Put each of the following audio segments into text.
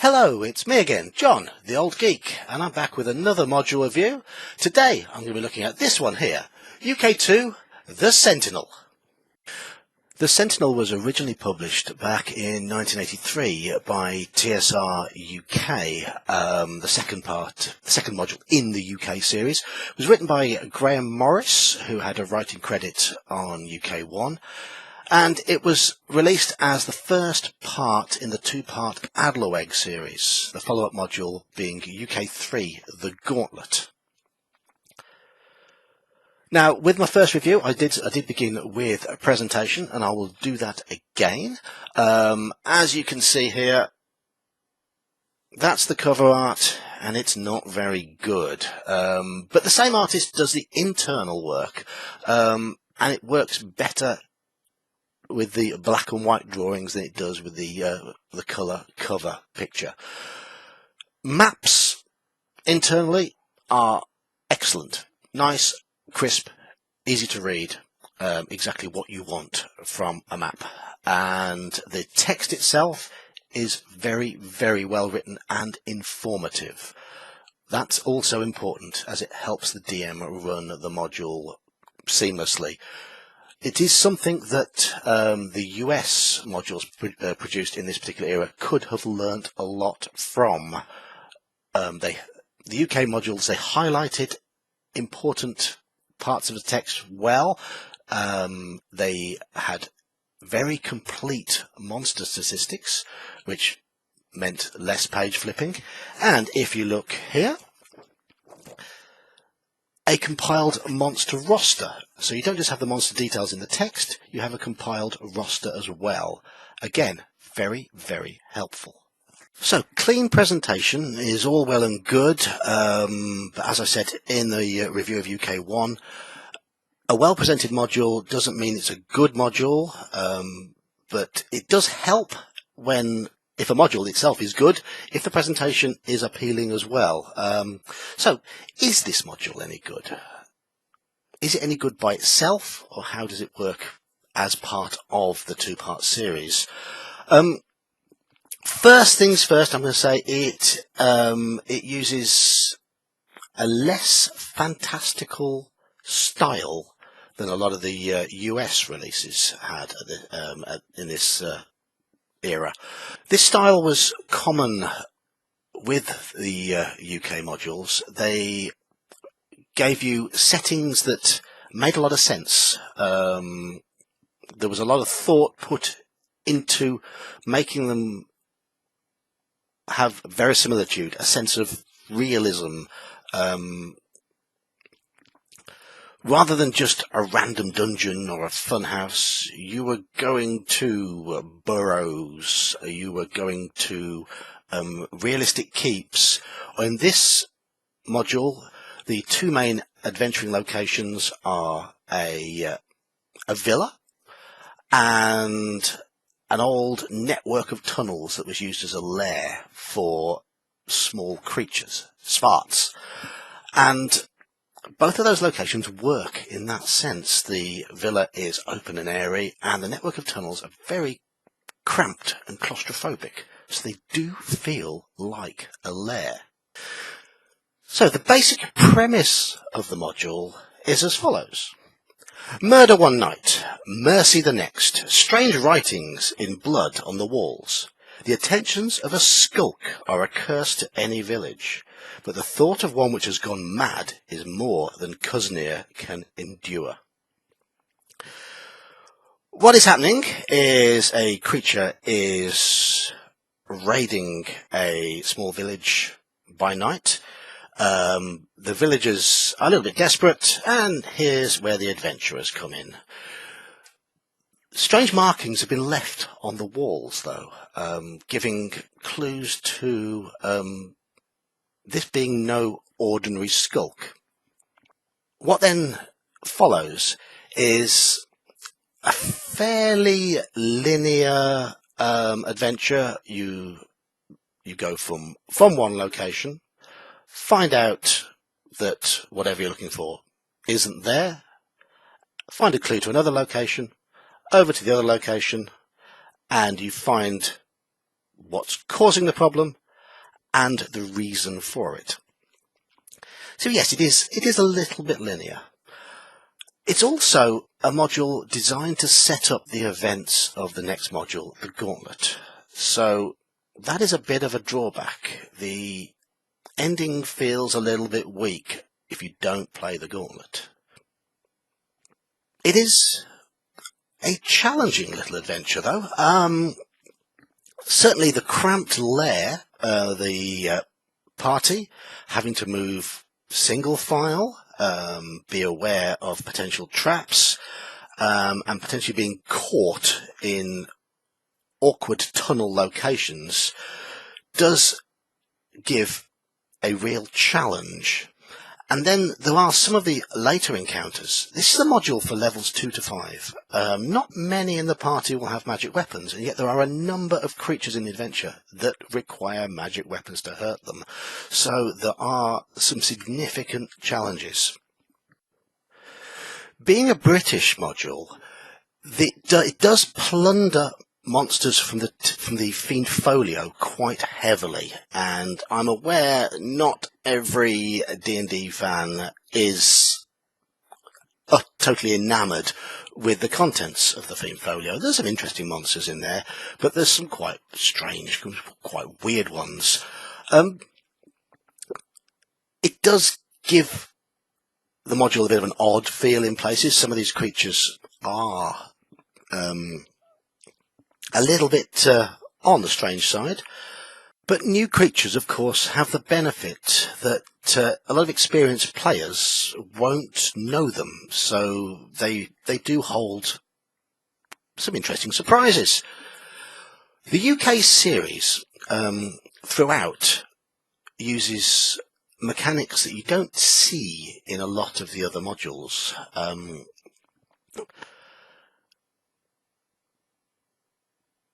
Hello, it's me again, John, the old geek, and I'm back with another module review. Today I'm going to be looking at this one here, UK2 The Sentinel. The Sentinel was originally published back in 1983 by TSR UK. The second module in the UK series was written by Graham Morris, who had a writing credit on UK1. And it was released as the first part in the two-part Adlerweg series, the follow-up module being UK3 The Gauntlet. Now, with my first review, I did begin with a presentation, and I will do that again. As you can see here, that's the cover art, and it's not very good. But the same artist does the internal work, and it works better with the black and white drawings than it does with the colour cover picture. Maps internally are excellent, nice, crisp, easy to read, exactly what you want from a map. And the text itself is very, very well written and informative. That's also important as it helps the DM run the module seamlessly. It is something that the US modules produced in this particular era could have learnt a lot from. The UK modules, they highlighted important parts of the text well. They had very complete monster statistics, which meant less page flipping. And if you look here, a compiled monster roster. So you don't just have the monster details in the text, you have a compiled roster as well. Again, very, very helpful. So, clean presentation is all well and good, but as I said in the review of UK1, a well-presented module doesn't mean it's a good module, but it does help if a module itself is good, if the presentation is appealing as well. So, is this module any good? Is it any good by itself, or how does it work as part of the two-part series? First things first, I'm going to say it uses a less fantastical style than a lot of the US releases had in this era. This style was common with the UK modules. They gave you settings that made a lot of sense. There was a lot of thought put into making them have verisimilitude, a sense of realism, rather than just a random dungeon or a funhouse. You were going to burrows, you were going to realistic keeps. In this module, the two main adventuring locations are a villa and an old network of tunnels that was used as a lair for small creatures, svarts. And both of those locations work in that sense. The villa is open and airy, and the network of tunnels are very cramped and claustrophobic, so they do feel like a lair. So the basic premise of the module is as follows. Murder one night, mercy the next, strange writings in blood on the walls. The attentions of a skulk are a curse to any village, but the thought of one which has gone mad is more than Kuznir can endure. What is happening is a creature is raiding a small village by night. The villagers are a little bit desperate, and here's where the adventurers come in. Strange markings have been left on the walls, though, giving clues to this being no ordinary skulk. What then follows is a fairly linear adventure. You go from one location, find out that whatever you're looking for isn't there, find a clue to another location, over to the other location, and you find what's causing the problem, and the reason for it. So yes, it is a little bit linear. It's also a module designed to set up the events of the next module, the Gauntlet. So that is a bit of a drawback. The ending feels a little bit weak if you don't play the Gauntlet. It is a challenging little adventure, though. Certainly the cramped lair, the party having to move single file, be aware of potential traps, and potentially being caught in awkward tunnel locations does give a real challenge. And then there are some of the later encounters. This is a module for levels 2 to 5. Not many in the party will have magic weapons, and yet there are a number of creatures in the adventure that require magic weapons to hurt them. So there are some significant challenges. Being a British module, it does plunder monsters from the Fiend Folio quite heavily, and I'm aware not every D&D fan is totally enamoured with the contents of the Fiend Folio. There's some interesting monsters in there, but there's some quite strange, quite weird ones. It does give the module a bit of an odd feel in places. Some of these creatures are a little bit on the strange side. But new creatures, of course, have the benefit that a lot of experienced players won't know them, so they do hold some interesting surprises. The UK series throughout uses mechanics that you don't see in a lot of the other modules.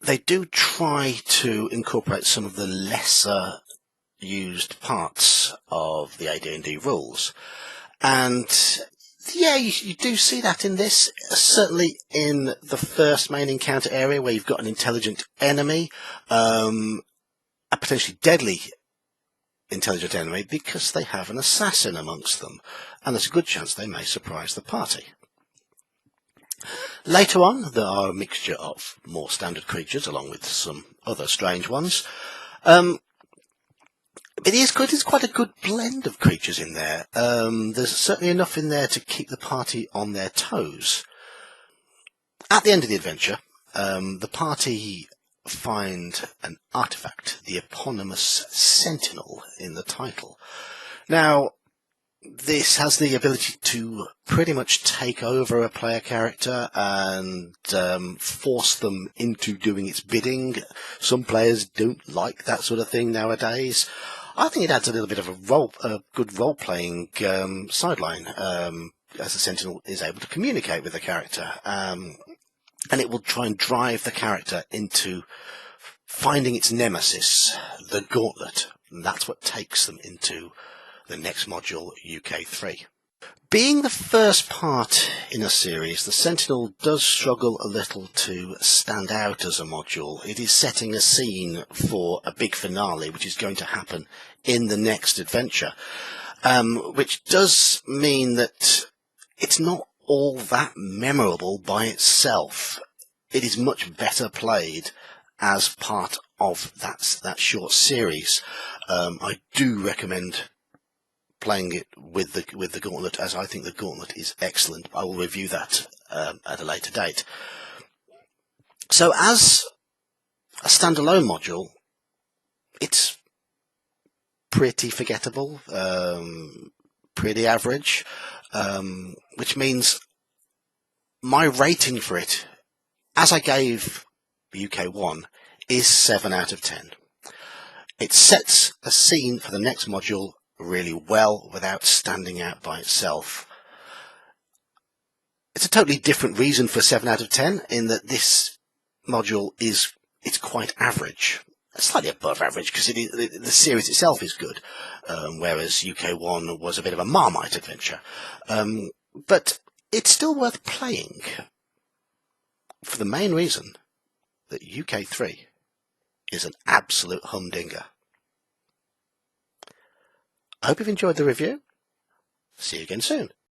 They do try to incorporate some of the lesser used parts of the AD&D rules, and yeah, you do see that in this, certainly in the first main encounter area where you've got an intelligent enemy, a potentially deadly intelligent enemy, because they have an assassin amongst them, and there's a good chance they may surprise the party. Later on, there are a mixture of more standard creatures along with some other strange ones. It is good. It's quite a good blend of creatures in there. There's certainly enough in there to keep the party on their toes. At the end of the adventure, the party find an artifact, the eponymous Sentinel, in the title. Now, this has the ability to pretty much take over a player character and force them into doing its bidding. Some players don't like that sort of thing nowadays. I think it adds a little bit of a good role-playing sideline, as the Sentinel is able to communicate with the character, and it will try and drive the character into finding its nemesis, the Gauntlet, and that's what takes them into the next module, UK3. Being the first part in a series, the Sentinel does struggle a little to stand out as a module. It is setting a scene for a big finale, which is going to happen in the next adventure, which does mean that it's not all that memorable by itself. It is much better played as part of that short series. I do recommend playing it with the Gauntlet, as I think the Gauntlet is excellent. I will review that at a later date. So as a standalone module, it's pretty forgettable, pretty average, which means my rating for it, as I gave UK1, is 7 out of 10. It sets a scene for the next module really well without standing out by itself. It's a totally different reason for 7 out of 10, in that this module it's quite average, slightly above average, because the series itself is good, whereas UK1 was a bit of a Marmite adventure. But it's still worth playing for the main reason that UK3 is an absolute humdinger. I hope you've enjoyed the review. See you again soon.